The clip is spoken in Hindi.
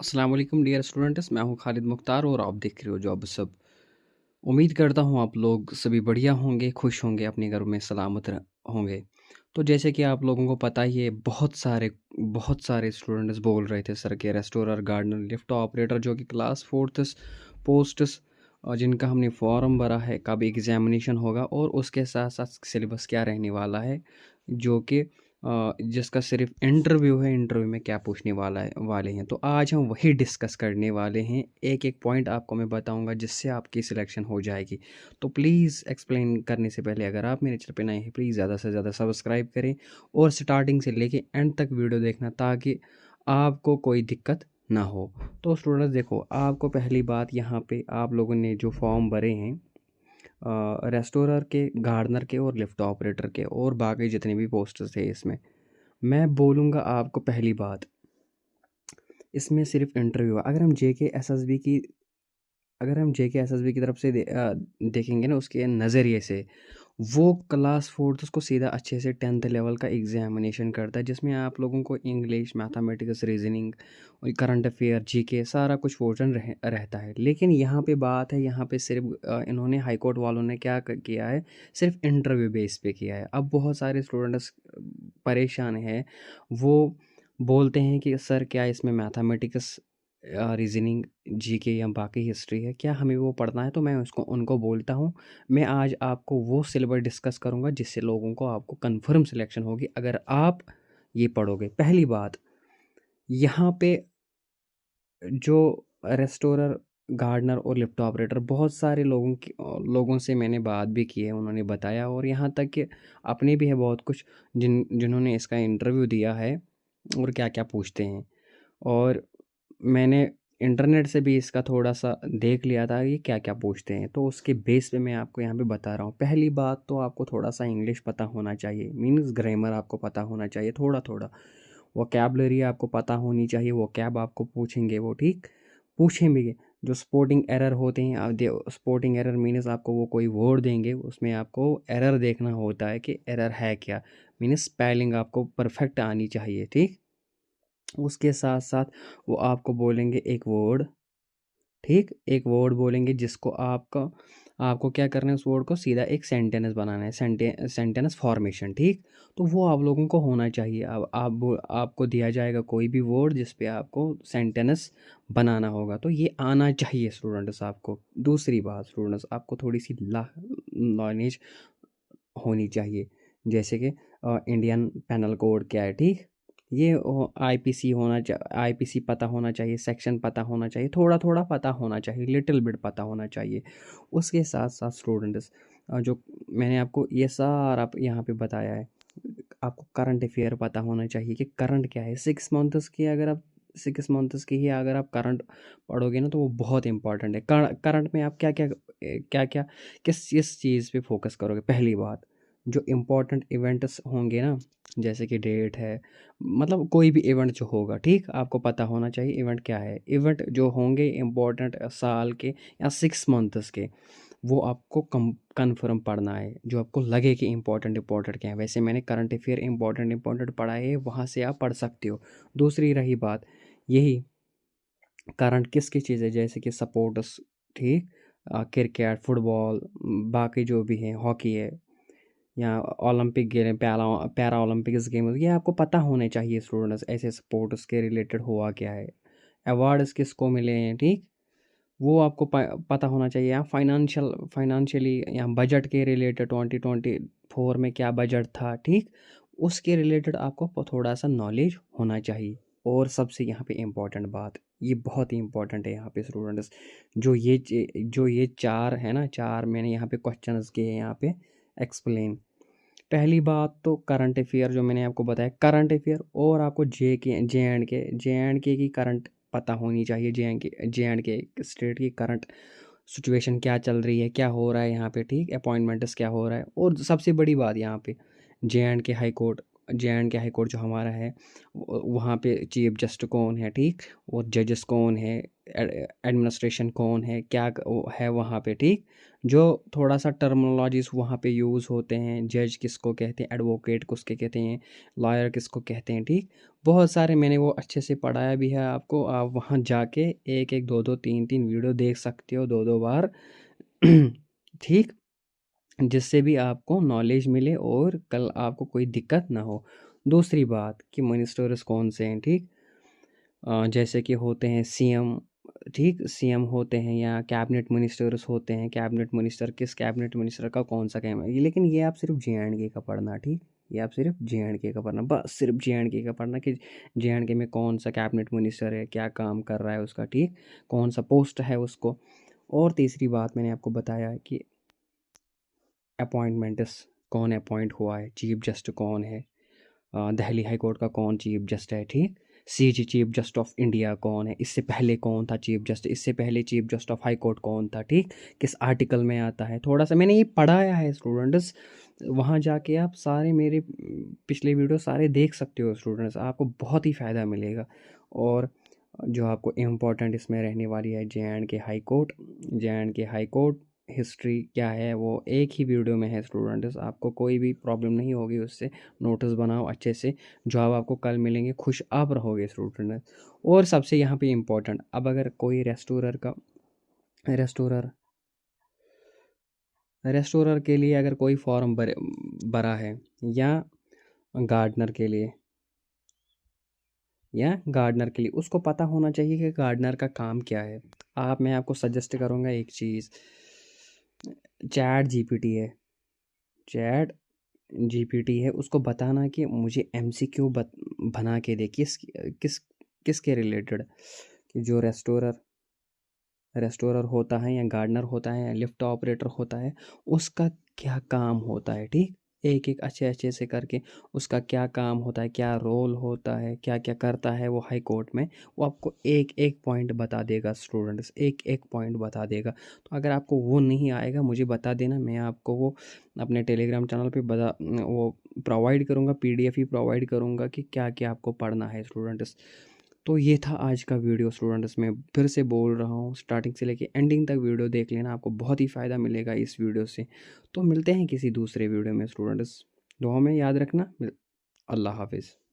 अस्सलाम वालेकुम डियर स्टूडेंट्स, मैं हूं खालिद मुख्तार और आप देख रहे हो जॉब सब। उम्मीद करता हूं आप लोग सभी बढ़िया होंगे, खुश होंगे, अपने घरों में सलामत होंगे। तो जैसे कि आप लोगों को पता ही है, बहुत सारे स्टूडेंट्स बोल रहे थे सर के रेस्टोरर, गार्डनर, लिफ्ट ऑपरेटर जो कि क्लास फोर्थ पोस्ट्स जिनका हमने फॉर्म भरा है, कब एग्जामिनेशन होगा और उसके साथ साथ सिलेबस क्या रहने वाला है, जो कि जिसका सिर्फ इंटरव्यू है, इंटरव्यू में क्या पूछने वाले हैं। तो आज हम वही डिस्कस करने वाले हैं। एक एक पॉइंट आपको मैं बताऊंगा जिससे आपकी सिलेक्शन हो जाएगी। तो प्लीज़ एक्सप्लेन करने से पहले अगर आप मेरे चैनल पे नए हैं, प्लीज़ ज़्यादा से ज़्यादा सब्सक्राइब करें और स्टार्टिंग से लेके एंड तक वीडियो देखना, ताकि आपको कोई दिक्कत ना हो। तो स्टूडेंट्स देखो, आपको पहली बात, यहाँ पे आप लोगों ने जो फॉर्म भरे हैं रेस्टोरर के, गार्डनर के और लिफ्ट ऑपरेटर के और बाकी जितने भी पोस्टर्स थे, इसमें मैं बोलूँगा आपको पहली बात, इसमें सिर्फ इंटरव्यू। अगर हम जेके एसएसबी की तरफ से देखेंगे ना, उसके नज़रिए से, वो क्लास फोर्थ उसको सीधा अच्छे से 10th लेवल का एग्जामिनेशन करता है, जिसमें आप लोगों को इंग्लिश, मैथमेटिक्स, रीजनिंग और करंट अफेयर, जीके सारा कुछ पोर्शन रहता है। लेकिन यहाँ पे बात है, यहाँ पे सिर्फ इन्होंने हाई कोर्ट वालों ने क्या किया है, सिर्फ इंटरव्यू बेस पे किया है। अब बहुत सारे स्टूडेंट्स परेशान हैं, वो बोलते हैं कि सर क्या इसमें मैथमेटिक्स, रीजनिंग, जीके या बाकी हिस्ट्री है, क्या हमें वो पढ़ना है? तो मैं उसको उनको बोलता हूँ, मैं आज आपको वो सिलेबस डिस्कस करूँगा जिससे लोगों को आपको कंफर्म सिलेक्शन होगी अगर आप ये पढ़ोगे। पहली बात, यहाँ पे जो रेस्टोरर, गार्डनर और लिफ्ट ऑपरेटर, बहुत सारे लोगों से मैंने बात भी की है, उन्होंने बताया, और यहाँ तक कि अपने भी है बहुत कुछ जिन्होंने इसका इंटरव्यू दिया है और क्या क्या पूछते हैं। और मैंने इंटरनेट से भी इसका थोड़ा सा देख लिया था कि क्या क्या पूछते हैं, तो उसके बेस पे मैं आपको यहाँ पे बता रहा हूँ। पहली बात तो आपको थोड़ा सा इंग्लिश पता होना चाहिए, मीन्स ग्रामर आपको पता होना चाहिए थोड़ा थोड़ा। वोकैबलरी आपको पता होनी चाहिए, वोकैब आपको पूछेंगे वो, ठीक पूछेंगे। जो स्पोर्टिंग एरर होते हैं, आप स्पोर्टिंग एरर मीन्स आपको वो कोई वर्ड देंगे, उसमें आपको एरर देखना होता है कि एरर है क्या, मीन्स स्पेलिंग आपको परफेक्ट आनी चाहिए, ठीक। उसके साथ साथ वो आपको बोलेंगे एक वर्ड, ठीक, एक वर्ड बोलेंगे जिसको आपको क्या करना है, उस वर्ड को सीधा एक सेंटेंस बनाना है, सेंटेंस फॉर्मेशन, ठीक। तो वो आप लोगों को होना चाहिए। अब आपको दिया जाएगा कोई भी वर्ड जिस पे आपको सेंटेंस बनाना होगा, तो ये आना चाहिए स्टूडेंट्स आपको। दूसरी बात स्टूडेंट्स, आपको थोड़ी सी नॉलेज होनी चाहिए, जैसे कि इंडियन पैनल कोड क्या है, ठीक। ये आईपीसी आईपीसी पता होना चाहिए, सेक्शन पता होना चाहिए, थोड़ा थोड़ा पता होना चाहिए, लिटिल बिट पता होना चाहिए। उसके साथ साथ स्टूडेंट्स, जो मैंने आपको ये सारा यहाँ पे बताया है, आपको करंट अफेयर पता होना चाहिए कि करंट क्या है। 6 मंथ्स की ही अगर आप करंट पढ़ोगे ना, तो वो बहुत इंपॉर्टेंट है। करंट में आप क्या क्या किस चीज़ पे फोकस करोगे? पहली बात, जो इम्पोर्टेंट इवेंट्स होंगे ना, जैसे कि डेट है, मतलब कोई भी इवेंट जो होगा, ठीक, आपको पता होना चाहिए इवेंट क्या है। इवेंट जो होंगे इम्पोर्टेंट साल के या 6 मंथ्स के, वो आपको कन्फर्म पढ़ना है, जो आपको लगे कि इम्पोर्टेंट क्या है। वैसे मैंने करंट अफेयर इम्पोर्टेंट पढ़ा है, वहाँ से आप पढ़ सकते हो। दूसरी रही बात, यही करंट किसकी चीज़ है, जैसे कि सपोर्ट्स, ठीक, क्रिकेट, फुटबॉल, बाकी जो भी हैं, हॉकी है, या Olympic game, para Olympics game, ये आपको पता होने चाहिए स्टूडेंट्स, ऐसे स्पोर्ट्स के रिलेटेड हुआ क्या है, अवार्ड्स किसको मिले हैं, ठीक, वो आपको पता होना चाहिए। या फाइनेंशियली या बजट के रिलेटेड 2024 में क्या बजट था, ठीक, उसके रिलेटेड आपको थोड़ा सा नॉलेज होना चाहिए। और सबसे यहाँ पे इम्पोर्टेंट बात, ये बहुत ही इम्पोर्टेंट है यहाँ पे स्टूडेंट्स, जो ये चार है ना, चार मैंने यहाँ पे क्वेश्चंस किए हैं यहाँ पे एक्सप्लेन। पहली बात तो करंट अफेयर, जो मैंने आपको बताया करंट अफेयर, और आपको जे एंड के की करंट पता होनी चाहिए। जे एंड के स्टेट की करंट सिचुएशन क्या चल रही है, क्या हो रहा है यहाँ पे, ठीक, अपॉइंटमेंट्स क्या हो रहा है। और सबसे बड़ी बात यहाँ पे, जे एंड के high court JNK high court जो हमारा है, वहाँ पे चीफ जस्टिस कौन है, ठीक, और जजेस कौन है, एडमिनिस्ट्रेशन कौन है, क्या है वहाँ पे, ठीक। जो थोड़ा सा टर्मिनोलॉजीज वहाँ पे यूज़ होते हैं, जज किसको कहते हैं, एडवोकेट किसके कहते हैं, लॉयर किसको कहते हैं, ठीक। बहुत सारे मैंने वो अच्छे से पढ़ाया भी है आपको, आप वहाँ जाके एक एक दो दो तीन तीन वीडियो देख सकते हो, दो दो बार ठीक, जिससे भी आपको नॉलेज मिले और कल आपको कोई दिक्कत ना हो। दूसरी बात कि मिनिस्टर्स कौन से हैं, ठीक। जैसे कि होते हैं सीएम, ठीक, सीएम होते हैं या कैबिनेट मिनिस्टर्स होते हैं, कैबिनेट मिनिस्टर किस कैबिनेट मिनिस्टर का कौन सा कैबिनेट, लेकिन ये आप सिर्फ JNK का पढ़ना, ठीक। ये आप सिर्फ JNK का पढ़ना, बस सिर्फ JNK का पढ़ना कि JNK में कौन सा कैबिनेट मिनिस्टर है, क्या काम कर रहा है उसका, ठीक, कौन सा पोस्ट है उसको। और तीसरी बात मैंने आपको बताया कि अपॉइंटमेंट्स कौन अपॉइंट हुआ है, चीफ जस्टिस कौन है, दिल्ली हाई कोर्ट का कौन चीफ जस्टिस है, ठीक। CG chief justice of India कौन है, इससे पहले कौन था चीफ जस्टिस, इससे पहले chief justice of high court कौन था, ठीक, किस आर्टिकल में आता है, थोड़ा सा मैंने ये पढ़ाया है स्टूडेंट्स। वहाँ जाके आप सारे मेरे पिछले वीडियो सारे देख सकते हो स्टूडेंट्स, आपको बहुत ही फ़ायदा मिलेगा। और जो आपको इम्पोर्टेंट इसमें रहने वाली है JNK high court, JNK high court history क्या है वो एक ही वीडियो में है स्टूडेंट्स, आपको कोई भी प्रॉब्लम नहीं होगी उससे। नोट्स बनाओ अच्छे से, जवाब आपको कल मिलेंगे, खुश आप रहोगे स्टूडेंट्स। और सबसे यहाँ पे इम्पोर्टेंट, अब अगर कोई रेस्टोरर रेस्टोरर के लिए अगर कोई फॉर्म भरा है, या गार्डनर के लिए गार्डनर के लिए उसको पता होना चाहिए कि गार्डनर का काम क्या है। मैं आपको सजेस्ट करूँगा एक चीज़, चैट जीपीटी है, उसको बताना कि मुझे MCQ बना के दे, किस किसके रिलेटेड, कि जो रेस्टोरर होता है या गार्डनर होता है या लिफ्ट ऑपरेटर होता है, उसका क्या काम होता है, ठीक। एक एक अच्छे अच्छे से करके उसका क्या काम होता है, क्या रोल होता है, क्या क्या करता है वो हाई कोर्ट में, वो आपको एक एक पॉइंट बता देगा स्टूडेंट्स, एक एक पॉइंट बता देगा। तो अगर आपको वो नहीं आएगा मुझे बता देना, मैं आपको वो अपने टेलीग्राम चैनल पे वो प्रोवाइड करूँगा, PDF ही प्रोवाइड करूँगा कि क्या क्या आपको पढ़ना है स्टूडेंट्स। तो ये था आज का वीडियो स्टूडेंट्स, मैं फिर से बोल रहा हूँ, स्टार्टिंग से लेके एंडिंग तक वीडियो देख लेना, आपको बहुत ही फ़ायदा मिलेगा इस वीडियो से। तो मिलते हैं किसी दूसरे वीडियो में स्टूडेंट्स, दुआ में याद रखना। अल्लाह हाफिज़।